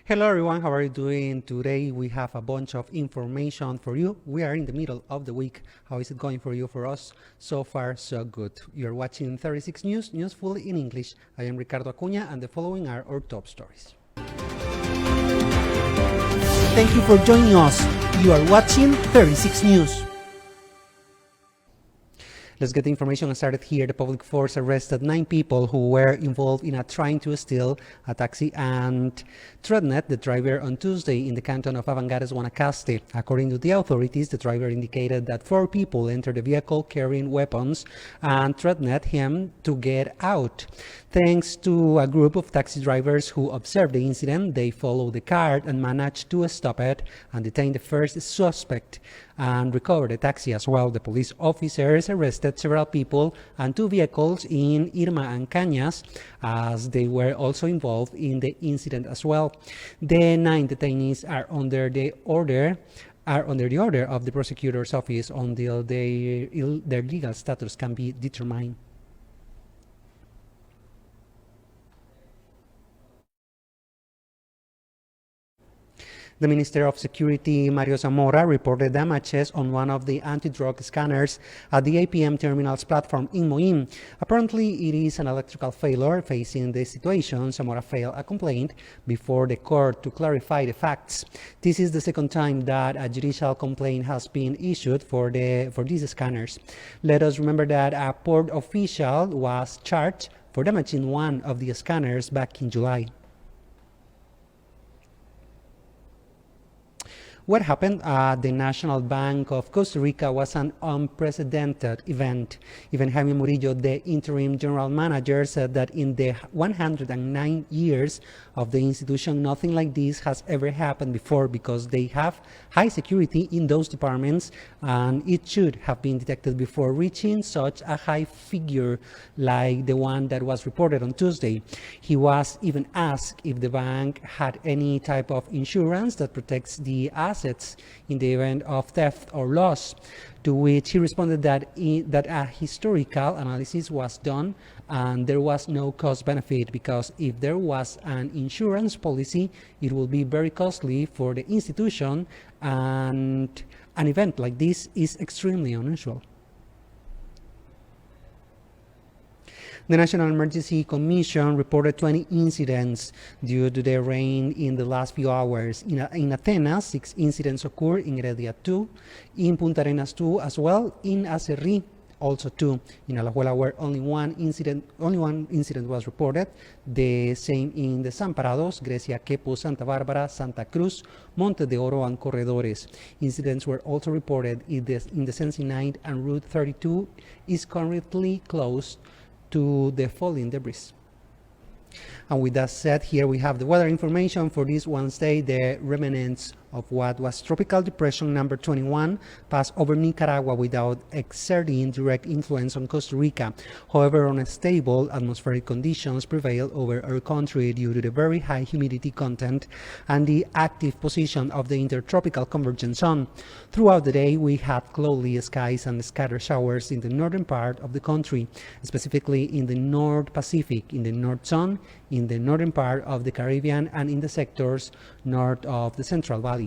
Hello everyone, how are you doing? Today we have a bunch of information for you. We are in the middle of the week. How is it going for you, for us? So far, so good. You're watching 36 News, News fully in English. I am Ricardo Acuña and the following are our top stories. Thank you for joining us. You are watching 36 News. Let's get the information started here. The public force arrested 9 people who were involved in trying to steal a taxi and threatened the driver on Tuesday in the canton of Avangares, Guanacaste. According to the authorities, the driver indicated that 4 people entered the vehicle carrying weapons and threatened him to get out. Thanks to a group of taxi drivers who observed the incident, they followed the car and managed to stop it and detain the first suspect and recover the taxi as well. The police officers arrested several people and 2 vehicles in Irma and Cañas, as they were also involved in the incident as well. The 9 detainees are under the order of the prosecutor's office until their legal status can be determined. The Minister of Security, Mario Zamora, reported damages on one of the anti-drug scanners at the APM Terminals platform in Moín. Apparently, it is an electrical failure. Facing the situation, Zamora filed a complaint before the court to clarify the facts. This is the second time that a judicial complaint has been issued for these scanners. Let us remember that a port official was charged for damaging one of the scanners back in July. What happened at the National Bank of Costa Rica was an unprecedented event. Even Jaime Murillo, the interim general manager, said that in the 109 years of the institution, nothing like this has ever happened before because they have high security in those departments, and it should have been detected before reaching such a high figure like the one that was reported on Tuesday. He was even asked if the bank had any type of insurance that protects the assets in the event of theft or loss, to which he responded that a historical analysis was done and there was no cost benefit, because if there was an insurance policy, it will be very costly for the institution, and an event like this is extremely unusual. The National Emergency Commission reported 20 incidents due to the rain in the last few hours. In Atenas, 6 incidents occurred, in Heredia 2, in Punta Arenas 2 as well, in Acerrí also 2, in Alajuela where only one incident was reported, the same in the Desamparados, Grecia, Quepos, Santa Bárbara, Santa Cruz, Monte de Oro and Corredores. Incidents were also reported in the Sensi 9, and Route 32 is currently closed to the falling debris. And with that said, here we have the weather information for this Wednesday. The remnants of what was tropical depression number 21 passed over Nicaragua without exerting direct influence on Costa Rica. However, unstable atmospheric conditions prevail over our country due to the very high humidity content and the active position of the intertropical convergence zone. Throughout the day, we had cloudy skies and scattered showers in the northern part of the country, specifically in the North Pacific, in the North Zone, in the northern part of the Caribbean, and in the sectors north of the Central Valley.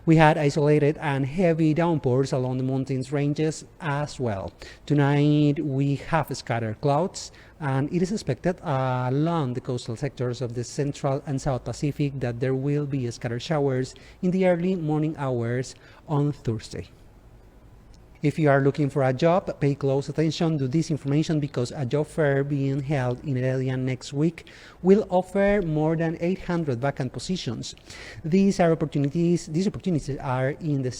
We had isolated and heavy downpours along the mountains ranges as well. Tonight we have scattered clouds, and it is expected along the coastal sectors of the Central and South Pacific that there will be scattered showers in the early morning hours on Thursday. If you are looking for a job, pay close attention to this information, because a job fair being held in Heredia next week will offer more than 800 vacant positions. These opportunities are in the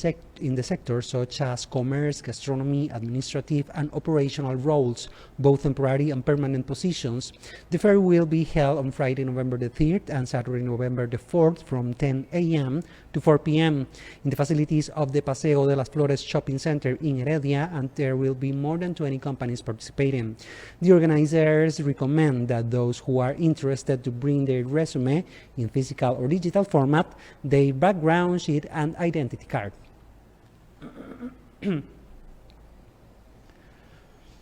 sectors such as commerce, gastronomy, administrative, and operational roles, both temporary and permanent positions. The fair will be held on Friday, November the 3rd and Saturday, November the 4th from 10 a.m. to 4 p.m. in the facilities of the Paseo de las Flores shopping center in Heredia, and there will be more than 20 companies participating. The organizers recommend that those who are interested to bring their resume in physical or digital format, their background sheet, and identity card.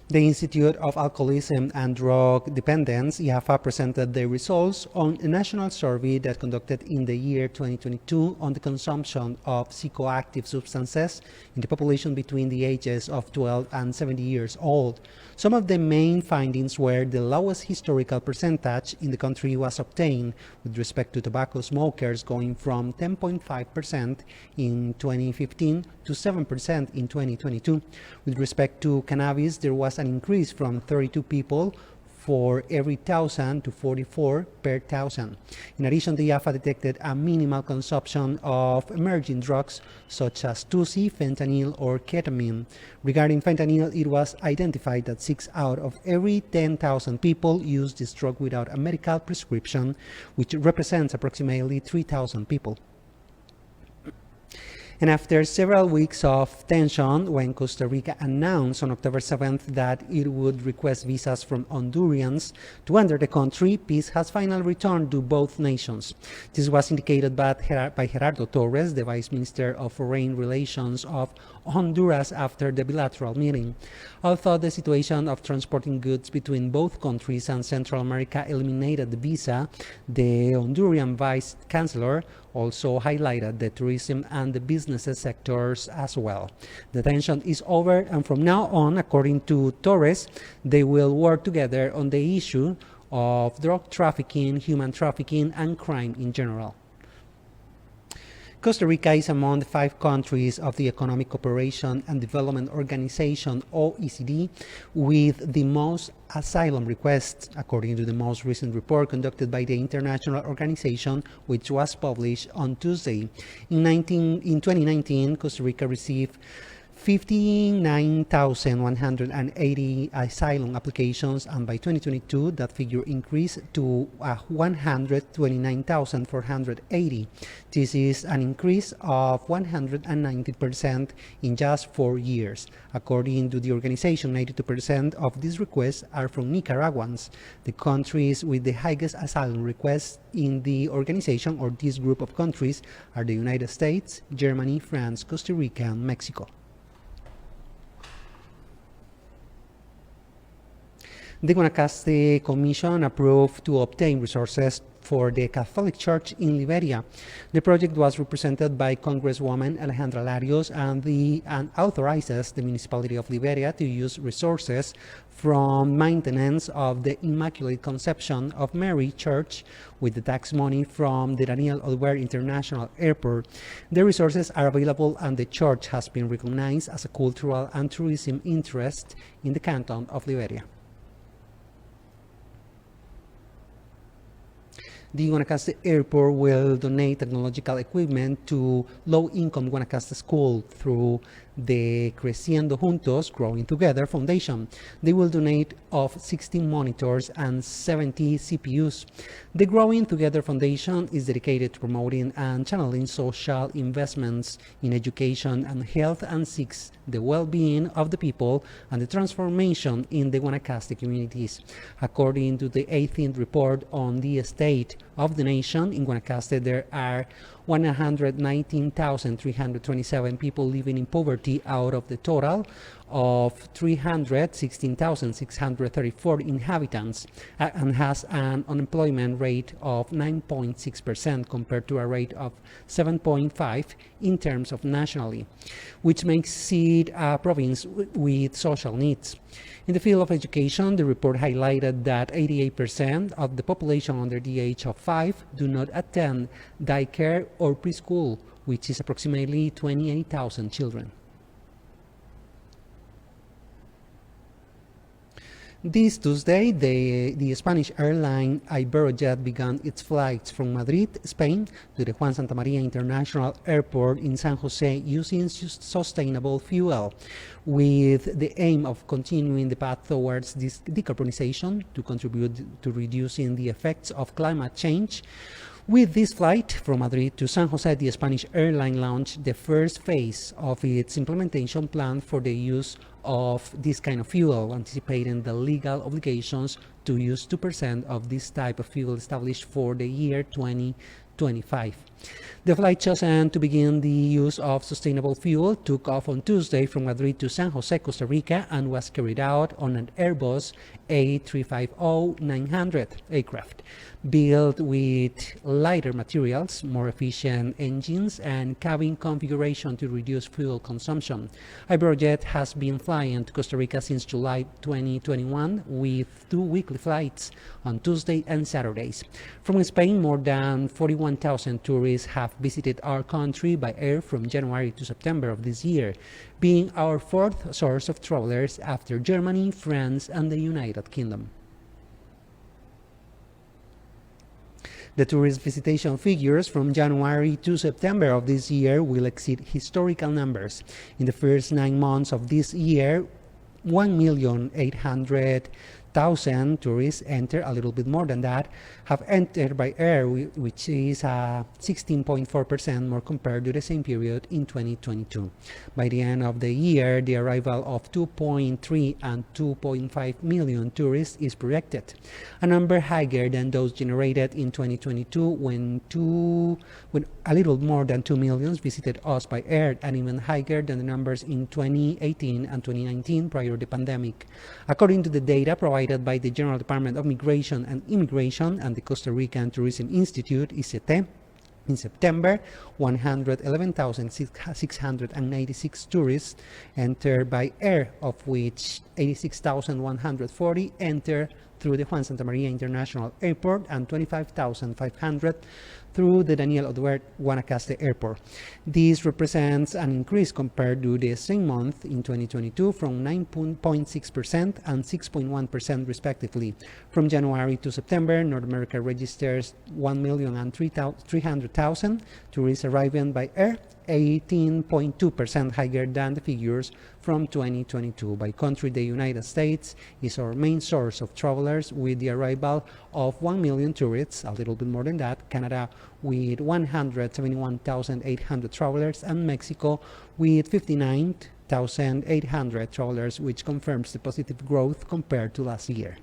The Institute of Alcoholism and Drug Dependence, IAFA, presented the results on a national survey that conducted in the year 2022 on the consumption of psychoactive substances in the population between the ages of 12 and 70 years old. Some of the main findings were the lowest historical percentage in the country was obtained with respect to tobacco smokers, going from 10.5% in 2015 to 7% in 2022. With respect to cannabis, there was an increase from 32 people for every 1,000 to 44 per 1,000. In addition, the IAFA detected a minimal consumption of emerging drugs such as TUSI, fentanyl, or ketamine. Regarding fentanyl, it was identified that 6 out of every 10,000 people use this drug without a medical prescription, which represents approximately 3,000 people. And after several weeks of tension, when Costa Rica announced on October 7th that it would request visas from Hondurans to enter the country, peace has finally returned to both nations. This was indicated by Gerardo Torres, the Vice Minister of Foreign Relations of Honduras, after the bilateral meeting. Although the situation of transporting goods between both countries and Central America eliminated the visa, the Honduran Vice Chancellor also highlighted the tourism and the businesses sectors as well. The tension is over, and from now on, according to Torres, they will work together on the issue of drug trafficking, human trafficking, and crime in general. Costa Rica is among the 5 countries of the Economic Cooperation and Development Organization, OECD, with the most asylum requests, according to the most recent report conducted by the international organization, which was published on Tuesday. In 2019, Costa Rica received 59,180 asylum applications, and by 2022 that figure increased to 129,480. This is an increase of 190% in just 4 years. According to the organization, 92% of these requests are from Nicaraguans. The countries with the highest asylum requests in the organization, or this group of countries, are the United States, Germany, France, Costa Rica, and Mexico. The Guanacaste Commission approved to obtain resources for the Catholic Church in Liberia. The project was represented by Congresswoman Alejandra Larios and authorizes the municipality of Liberia to use resources from maintenance of the Immaculate Conception of Mary Church with the tax money from the Daniel Olwer International Airport. The resources are available, and the church has been recognized as a cultural and tourism interest in the canton of Liberia. The Guanacaste Airport will donate technological equipment to low-income Guanacaste School through the Creciendo Juntos, Growing Together Foundation. They will donate of 16 monitors and 70 CPUs. The Growing Together Foundation is dedicated to promoting and channeling social investments in education and health, and seeks the well-being of the people and the transformation in the Guanacaste communities. According to the 18th report on the state of the nation, in Guanacaste there are 119,327 people living in poverty out of the total of 316,634 inhabitants, and has an unemployment rate of 9.6% compared to a rate of 7.5% in terms of nationally, which makes it a province with social needs. In the field of education, the report highlighted that 88% of the population under the age of 5 do not attend daycare or preschool, which is approximately 28,000 children. This Tuesday, the Spanish airline Iberojet began its flights from Madrid, Spain, to the Juan Santamaria International Airport in San Jose using sustainable fuel, with the aim of continuing the path towards decarbonization to contribute to reducing the effects of climate change. With this flight from Madrid to San Jose, the Spanish airline launched the first phase of its implementation plan for the use of this kind of fuel, anticipating the legal obligations to use 2% of this type of fuel established for the year 2020. 2025. The flight chosen to begin the use of sustainable fuel took off on Tuesday from Madrid to San Jose, Costa Rica, and was carried out on an Airbus A350-900 aircraft, built with lighter materials, more efficient engines, and cabin configuration to reduce fuel consumption. Iberjet has been flying to Costa Rica since July 2021 with 2 weekly flights on Tuesday and Saturdays. From Spain, more than 41,000 tourists have visited our country by air from January to September of this year, being our fourth source of travelers after Germany, France, and the United Kingdom. The tourist visitation figures from January to September of this year will exceed historical numbers. In the first 9 months of this year, 1,800,000 tourists enter, a little bit more than that, have entered by air, which is 16.4% more compared to the same period in 2022. By the end of the year, the arrival of 2.3 and 2.5 million tourists is projected, a number higher than those generated in 2022 when a little more than 2 million visited us by air, and even higher than the numbers in 2018 and 2019 prior to the pandemic. According to the data provided by the General Department of Migration and Immigration and the Costa Rican Tourism Institute, (ICT), in September, 111,696 tourists entered by air, of which 86,140 entered through the Juan Santa Maria International Airport and 25,500 through the Daniel Oduber Guanacaste Airport. This represents an increase compared to the same month in 2022 from 9.6% and 6.1% respectively. From January to September, North America registers 1,300,000 tourists arriving by air, 18.2% higher than the figures from 2022. By country, the United States is our main source of travelers with the arrival of 1 million tourists, a little bit more than that, Canada with 171,800 travelers, and Mexico with 59,800 travelers, which confirms the positive growth compared to last year.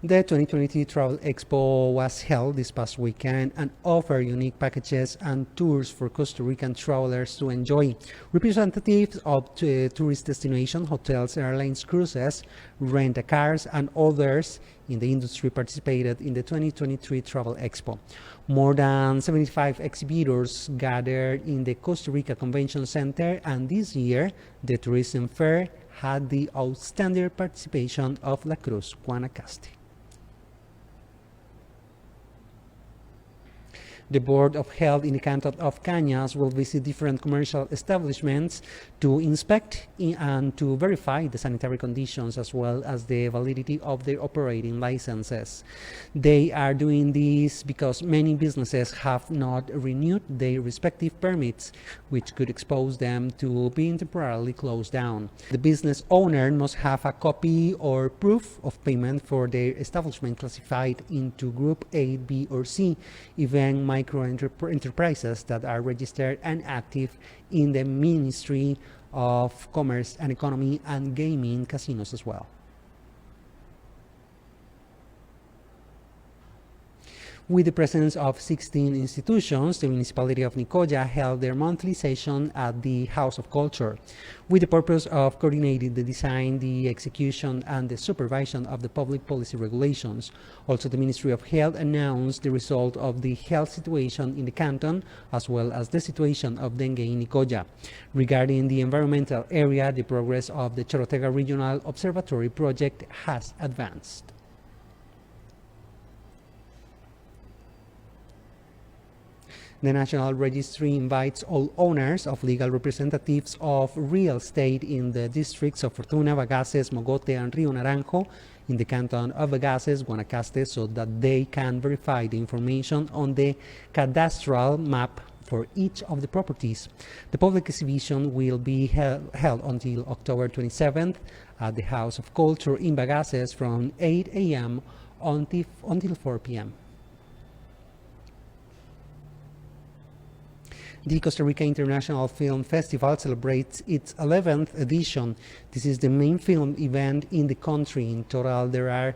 The 2023 Travel Expo was held this past weekend and offered unique packages and tours for Costa Rican travelers to enjoy. Representatives of tourist destinations, hotels, airlines, cruises, rent-a-cars, and others in the industry participated in the 2023 Travel Expo. More than 75 exhibitors gathered in the Costa Rica Convention Center, and this year the tourism fair had the outstanding participation of La Cruz Guanacaste. The Board of Health in the Canton of Cañas will visit different commercial establishments to inspect and to verify the sanitary conditions as well as the validity of their operating licenses. They are doing this because many businesses have not renewed their respective permits, which could expose them to being temporarily closed down. The business owner must have a copy or proof of payment for their establishment classified into Group A, B, or C, even micro enterprises that are registered and active in the Ministry of Commerce and Economy and gaming casinos as well. With the presence of 16 institutions, the municipality of Nicoya held their monthly session at the House of Culture, with the purpose of coordinating the design, the execution, and the supervision of the public policy regulations. Also, the Ministry of Health announced the result of the health situation in the canton, as well as the situation of dengue in Nicoya. Regarding the environmental area, the progress of the Chorotega Regional Observatory project has advanced. The National Registry invites all owners of legal representatives of real estate in the districts of Fortuna, Bagaces, Mogote, and Rio Naranjo in the canton of Bagaces, Guanacaste, so that they can verify the information on the cadastral map for each of the properties. The public exhibition will be held until October 27th at the House of Culture in Bagaces from 8 a.m. until 4 p.m. The Costa Rica International Film Festival celebrates its 11th edition. This is the main film event in the country. In total, there are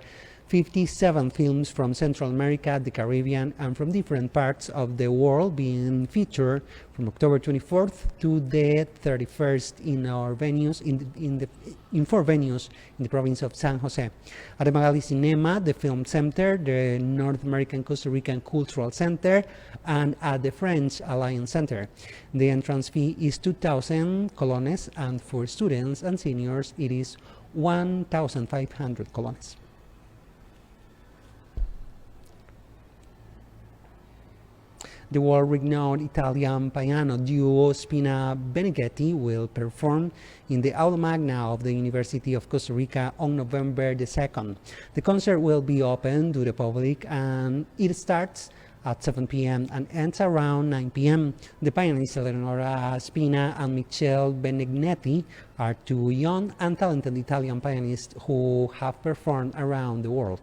57 films from Central America, the Caribbean, and from different parts of the world being featured from October 24th to the 31st in our venues in 4 venues in the province of San Jose. At the Magali Cinema, the Film Center, the North American Costa Rican Cultural Center, and at the French Alliance Center. The entrance fee is 2,000 colones, and for students and seniors it is 1,500 colones. The world-renowned Italian piano duo Spina Beneghetti will perform in the Aula Magna of the University of Costa Rica on November the 2nd. The concert will be open to the public and it starts at 7 p.m. and ends around 9 p.m. The pianists Eleonora Spina and Michele Beneghetti are 2 young and talented Italian pianists who have performed around the world.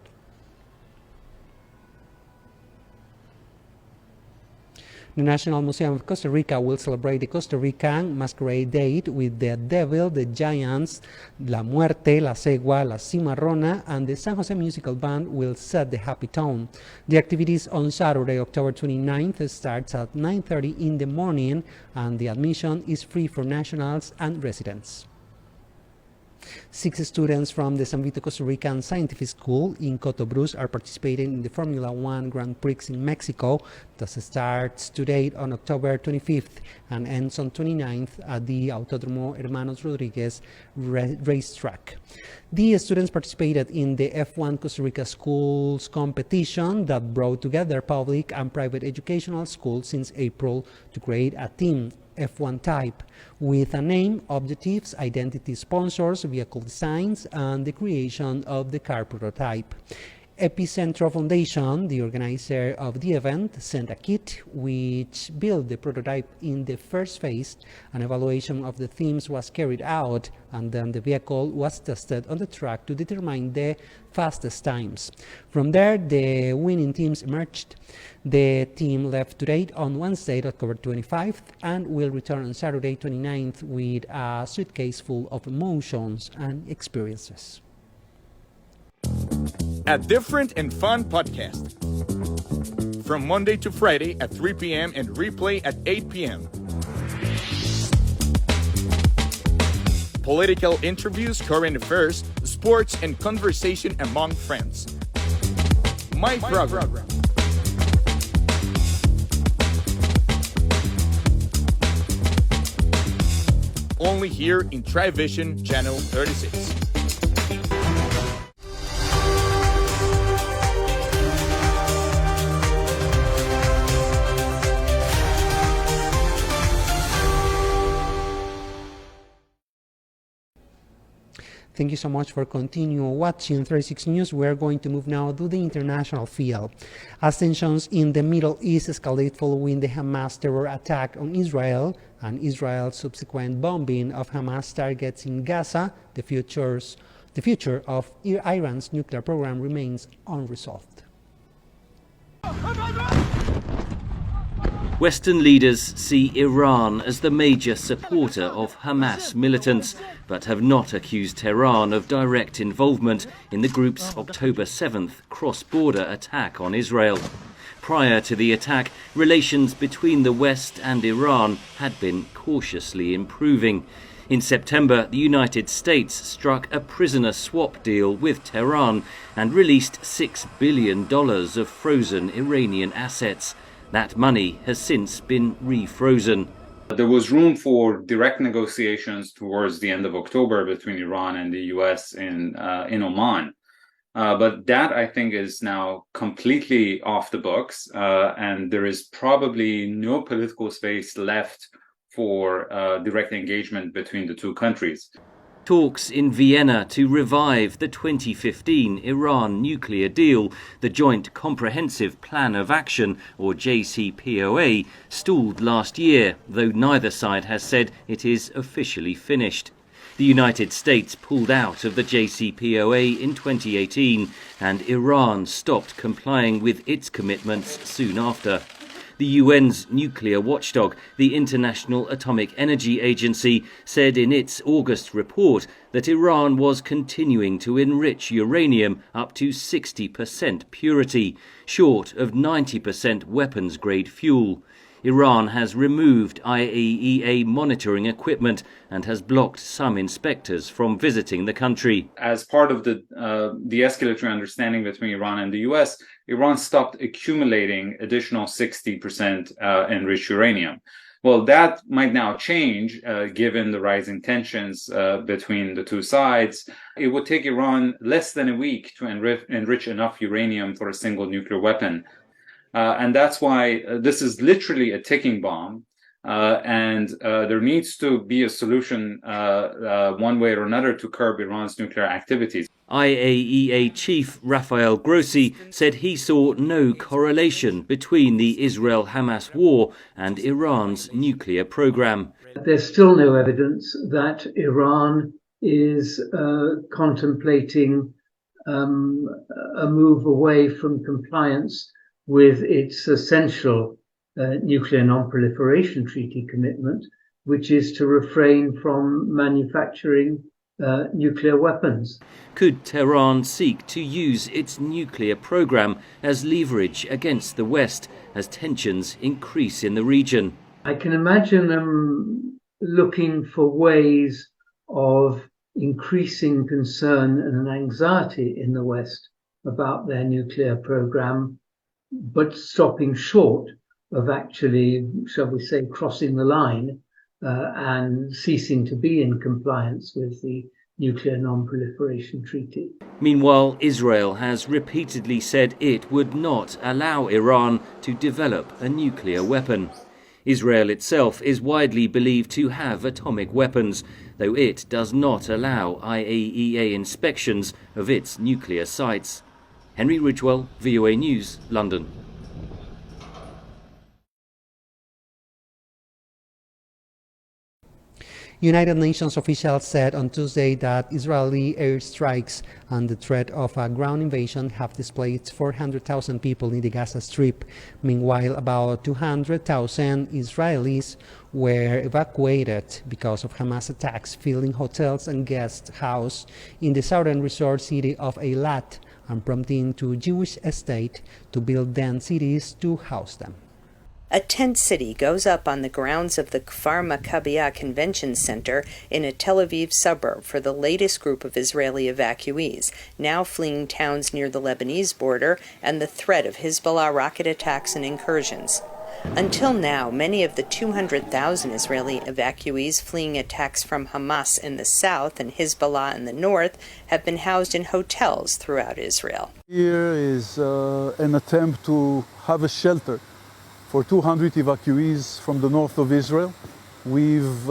The National Museum of Costa Rica will celebrate the Costa Rican Masquerade Day with the Devil, the Giants, La Muerte, La Cegua, La Cimarrona, and the San Jose Musical Band will set the happy tone. The activities on Saturday, October 29th starts at 9:30 in the morning, and the admission is free for nationals and residents. 6 students from the San Vito Costa Rican Scientific School in Cotobruz are participating in the Formula One Grand Prix in Mexico that starts today on October 25th and ends on 29th at the Autódromo Hermanos Rodriguez racetrack. The students participated in the F1 Costa Rica Schools competition that brought together public and private educational schools since April to create a team F1 type with a name, objectives, identity, sponsors, vehicle designs, and the creation of the car prototype. Epicentro Foundation, the organizer of the event, sent a kit which built the prototype in the first phase. An evaluation of the themes was carried out, and then the vehicle was tested on the track to determine the fastest times. From there, the winning teams emerged. The team left today on Wednesday, October 25th, and will return on Saturday 29th with a suitcase full of emotions and experiences. A different and fun podcast. From Monday to Friday at 3 p.m. and replay at 8 p.m. Political interviews, current affairs, sports, and conversation among friends. My program. Only here in TriVision Channel 36. Thank you so much for continuing watching 36 News. We are going to move now to the international field. As tensions in the Middle East escalate following the Hamas terror attack on Israel and Israel's subsequent bombing of Hamas targets in Gaza, the future of Iran's nuclear program remains unresolved. Western leaders see Iran as the major supporter of Hamas militants, but have not accused Tehran of direct involvement in the group's October 7th cross-border attack on Israel. Prior to the attack, relations between the West and Iran had been cautiously improving. In September, the United States struck a prisoner swap deal with Tehran and released $6 billion of frozen Iranian assets. That money has since been refrozen. There was room for direct negotiations towards the end of October between Iran and the US in Oman. But that, I think, is now completely off the books, and there is probably no political space left for direct engagement between the two countries. Talks in Vienna to revive the 2015 Iran nuclear deal, the Joint Comprehensive Plan of Action, or JCPOA, stalled last year, though neither side has said it is officially finished. The United States pulled out of the JCPOA in 2018, and Iran stopped complying with its commitments soon after. The UN's nuclear watchdog, the International Atomic Energy Agency, said in its August report that Iran was continuing to enrich uranium up to 60% purity, short of 90% weapons-grade fuel. Iran has removed IAEA monitoring equipment and has blocked some inspectors from visiting the country. As part of the de-escalatory understanding between Iran and the US, Iran stopped accumulating additional 60% enriched uranium. Well, that might now change given the rising tensions between the two sides. It would take Iran less than a week to enrich enough uranium for a single nuclear weapon. And that's why this is literally a ticking bomb. And there needs to be a solution one way or another to curb Iran's nuclear activities. IAEA chief Rafael Grossi said he saw no correlation between the Israel-Hamas war and Iran's nuclear program. There's still no evidence that Iran is contemplating a move away from compliance with its essential nuclear non-proliferation treaty commitment, which is to refrain from manufacturing nuclear weapons. Could Tehran seek to use its nuclear program as leverage against the West as tensions increase in the region? I can imagine them looking for ways of increasing concern and anxiety in the West about their nuclear program, but stopping short of actually, shall we say, crossing the line and ceasing to be in compliance with the Nuclear Non-Proliferation Treaty. Meanwhile, Israel has repeatedly said it would not allow Iran to develop a nuclear weapon. Israel itself is widely believed to have atomic weapons, though it does not allow IAEA inspections of its nuclear sites. Henry Ridgewell, VOA News, London. United Nations officials said on Tuesday that Israeli airstrikes and the threat of a ground invasion have displaced 400,000 people in the Gaza Strip. Meanwhile, about 200,000 Israelis were evacuated because of Hamas attacks, filling hotels and guest houses in the southern resort city of Eilat and prompting the Jewish state to build dense cities to house them. A tent city goes up on the grounds of the Kfar Maccabiah Convention Center in a Tel Aviv suburb for the latest group of Israeli evacuees, now fleeing towns near the Lebanese border and the threat of Hezbollah rocket attacks and incursions. Until now, many of the 200,000 Israeli evacuees fleeing attacks from Hamas in the south and Hezbollah in the north have been housed in hotels throughout Israel. Here is an attempt to have a shelter for 200 evacuees from the north of Israel. We've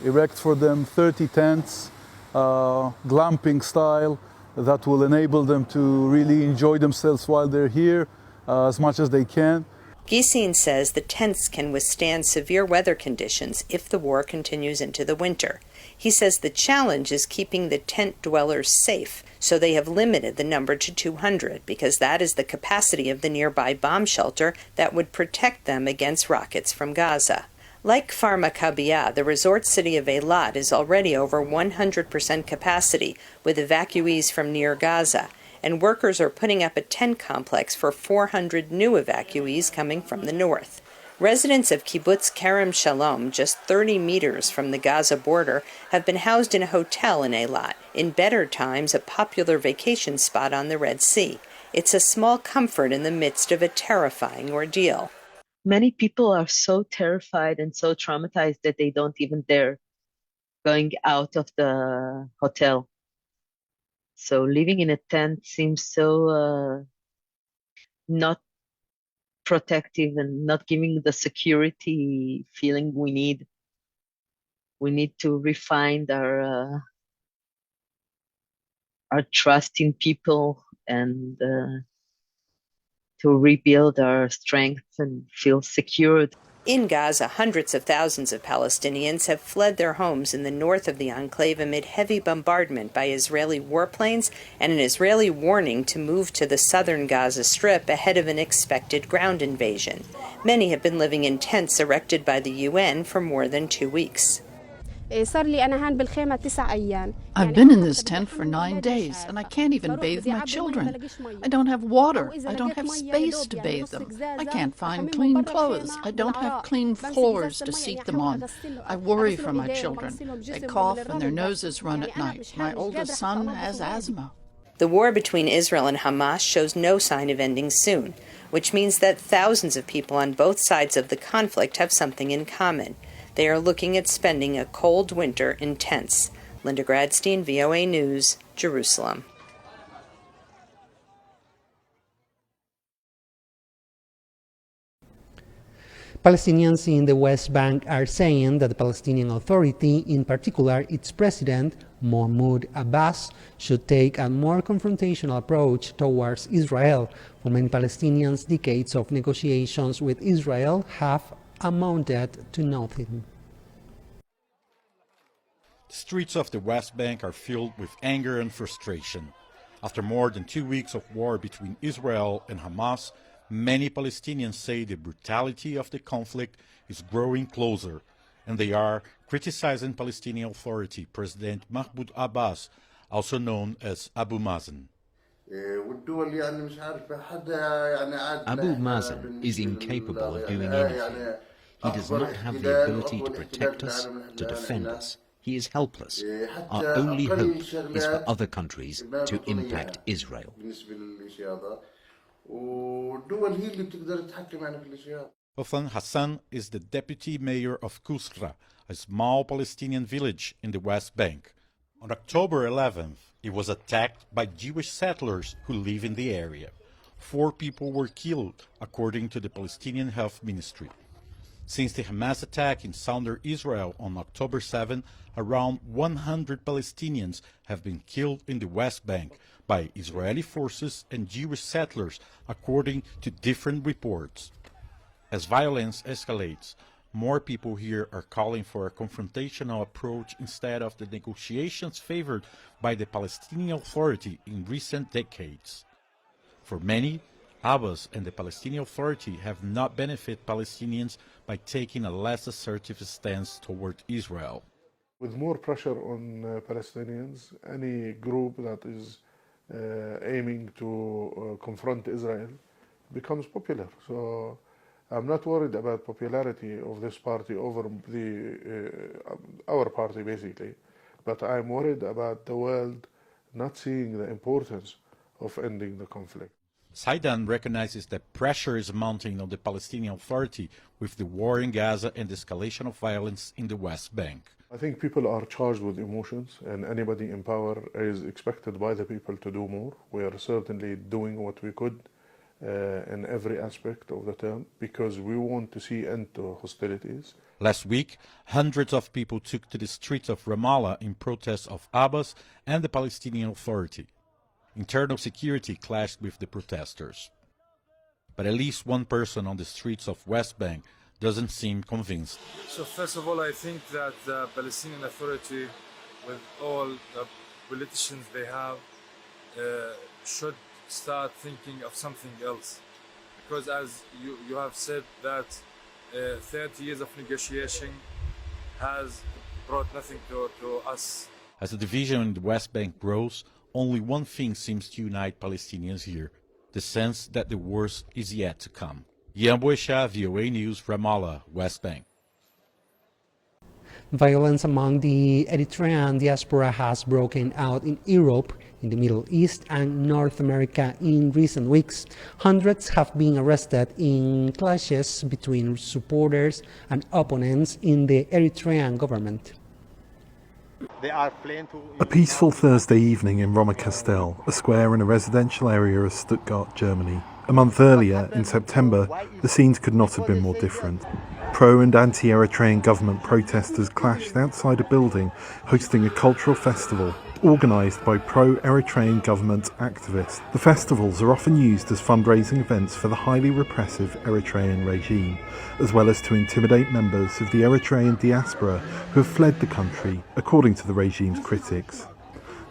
erected for them 30 tents, glamping style, that will enable them to really enjoy themselves while they're here as much as they can. Gisin says the tents can withstand severe weather conditions if the war continues into the winter. He says the challenge is keeping the tent dwellers safe, so they have limited the number to 200 because that is the capacity of the nearby bomb shelter that would protect them against rockets from Gaza. Like Kfar Maccabiah, the resort city of Eilat is already over 100% capacity with evacuees from near Gaza, and workers are putting up a tent complex for 400 new evacuees coming from the north. Residents of Kibbutz Kerem Shalom, just 30 meters from the Gaza border, have been housed in a hotel in Eilat, in better times a popular vacation spot on the Red Sea. It's a small comfort in the midst of a terrifying ordeal. Many people are so terrified and so traumatized that they don't even dare going out of the hotel. So living in a tent seems so not protective and not giving the security feeling we need. We need to refine our trust in people and to rebuild our strength and feel secured. In Gaza, hundreds of thousands of Palestinians have fled their homes in the north of the enclave amid heavy bombardment by Israeli warplanes and an Israeli warning to move to the southern Gaza Strip ahead of an expected ground invasion. Many have been living in tents erected by the UN for more than 2 weeks. I've been in this tent for 9 days, and I can't even bathe my children. I don't have water. I don't have space to bathe them. I can't find clean clothes. I don't have clean floors to seat them on. I worry for my children. They cough and their noses run at night. My oldest son has asthma. The war between Israel and Hamas shows no sign of ending soon, which means that thousands of people on both sides of the conflict have something in common. They are looking at spending a cold winter in tents. Linda Gradstein, VOA News, Jerusalem. Palestinians in the West Bank are saying that the Palestinian Authority, in particular its president, Mahmoud Abbas, should take a more confrontational approach towards Israel. For many Palestinians, decades of negotiations with Israel have amounted to nothing. The streets of the West Bank are filled with anger and frustration. After more than 2 weeks of war between Israel and Hamas, many Palestinians say the brutality of the conflict is growing closer, and they are criticizing Palestinian Authority President Mahmoud Abbas, also known as Abu Mazen. Abu Mazen is incapable of doing anything. He does not have the ability to protect us, to defend us. He is helpless. Our only hope is for other countries to impact Israel. Hossein Hassan is the deputy mayor of Kusra, a small Palestinian village in the West Bank. On October 11th, it was attacked by Jewish settlers who live in the area. 4 people were killed, according to the Palestinian Health Ministry. Since the Hamas attack in southern Israel on October 7, around 100 Palestinians have been killed in the West Bank by Israeli forces and Jewish settlers, according to different reports. As violence escalates, more people here are calling for a confrontational approach instead of the negotiations favored by the Palestinian Authority in recent decades. For many, Abbas and the Palestinian Authority have not benefited Palestinians by taking a less assertive stance toward Israel. With more pressure on Palestinians, any group that is aiming to confront Israel becomes popular. So I'm not worried about popularity of this party over our party, basically, but I'm worried about the world not seeing the importance of ending the conflict. Zaidan recognizes that pressure is mounting on the Palestinian Authority with the war in Gaza and the escalation of violence in the West Bank. I think people are charged with emotions, and anybody in power is expected by the people to do more. We are certainly doing what we could in every aspect of the term, because we want to see end to hostilities. Last week, hundreds of people took to the streets of Ramallah in protest of Abbas and the Palestinian Authority. Internal security clashed with the protesters. But at least one person on the streets of West Bank doesn't seem convinced. So first of all, I think that the Palestinian Authority, with all the politicians they have, should start thinking of something else. Because as you have said that 30 years of negotiation has brought nothing to us. As the division in the West Bank grows, only one thing seems to unite Palestinians here, the sense that the worst is yet to come. Yambo Esha, VOA News, Ramallah, West Bank. Violence among the Eritrean diaspora has broken out in Europe, in the Middle East and North America in recent weeks. Hundreds have been arrested in clashes between supporters and opponents in the Eritrean government. A peaceful Thursday evening in Roma Castel, a square in a residential area of Stuttgart, Germany. A month earlier, in September, the scenes could not have been more different. Pro- and anti-Eritrean government protesters clashed outside a building hosting a cultural festival. organised by pro-Eritrean government activists. The festivals are often used as fundraising events for the highly repressive Eritrean regime, as well as to intimidate members of the Eritrean diaspora who have fled the country, according to the regime's critics.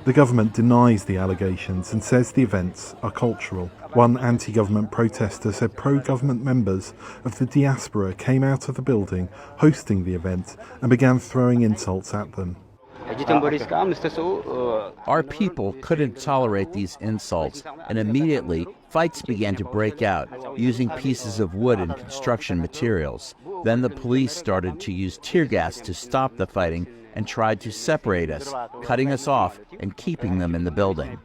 The government denies the allegations and says the events are cultural. One anti-government protester said pro-government members of the diaspora came out of the building hosting the event and began throwing insults at them. Our people couldn't tolerate these insults, and immediately fights began to break out, using pieces of wood and construction materials. Then the police started to use tear gas to stop the fighting and tried to separate us, cutting us off and keeping them in the building.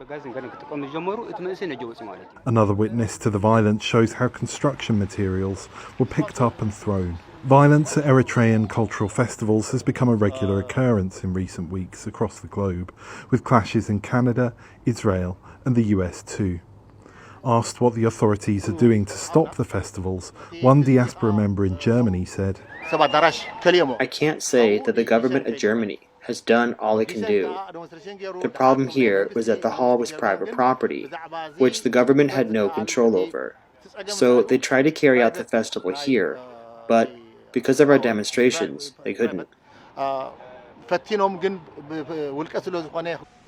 Another witness to the violence shows how construction materials were picked up and thrown. Violence at Eritrean cultural festivals has become a regular occurrence in recent weeks across the globe, with clashes in Canada, Israel and the US too. Asked what the authorities are doing to stop the festivals, one diaspora member in Germany said, "I can't say that the government of Germany has done all it can do. The problem here was that the hall was private property, which the government had no control over. So they tried to carry out the festival here, but because of our demonstrations, they couldn't."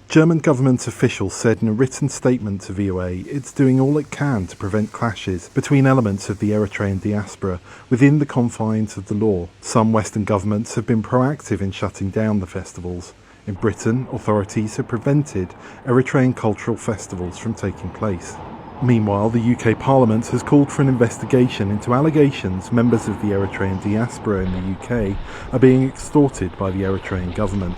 German government officials said in a written statement to VOA it's doing all it can to prevent clashes between elements of the Eritrean diaspora within the confines of the law. Some Western governments have been proactive in shutting down the festivals. In Britain, authorities have prevented Eritrean cultural festivals from taking place. Meanwhile, the UK Parliament has called for an investigation into allegations members of the Eritrean diaspora in the UK are being extorted by the Eritrean government.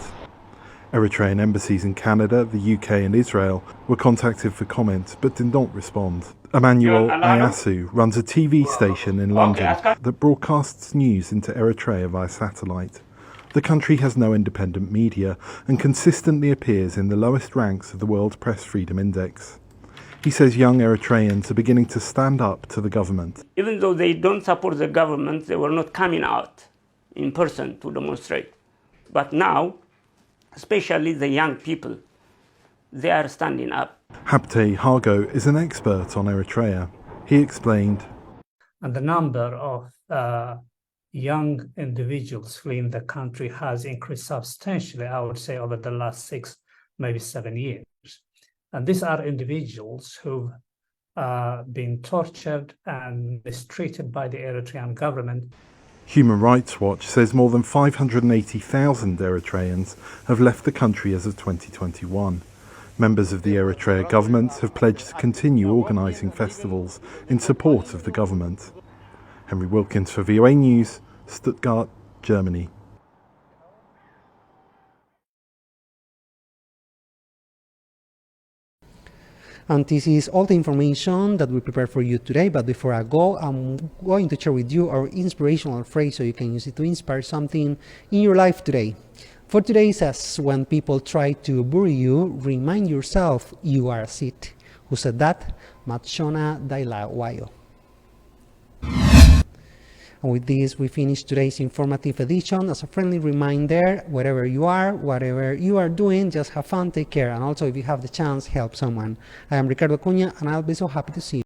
Eritrean embassies in Canada, the UK and Israel were contacted for comment but did not respond. Emmanuel Ayasu runs a TV station in London that broadcasts news into Eritrea via satellite. The country has no independent media and consistently appears in the lowest ranks of the World Press Freedom Index. He says young Eritreans are beginning to stand up to the government. Even though they don't support the government, they were not coming out in person to demonstrate. But now, especially the young people, they are standing up. Habte Hargo is an expert on Eritrea. He explained, "And the number of young individuals fleeing the country has increased substantially, I would say, over the last 6, maybe 7 years. And these are individuals who've been tortured and mistreated by the Eritrean government." Human Rights Watch says more than 580,000 Eritreans have left the country as of 2021. Members of the Eritrea government have pledged to continue organising festivals in support of the government. Henry Wilkins for VOA News, Stuttgart, Germany. And this is all the information that we prepared for you today. But before I go, I'm going to share with you our inspirational phrase so you can use it to inspire something in your life today. For today it says, when people try to bury you, remind yourself you are a seed. Who said that? Matshona Dailawayo. And with this, we finish today's informative edition. As a friendly reminder, wherever you are, whatever you are doing, just have fun, take care. And also, if you have the chance, help someone. I am Ricardo Cunha, and I'll be so happy to see you.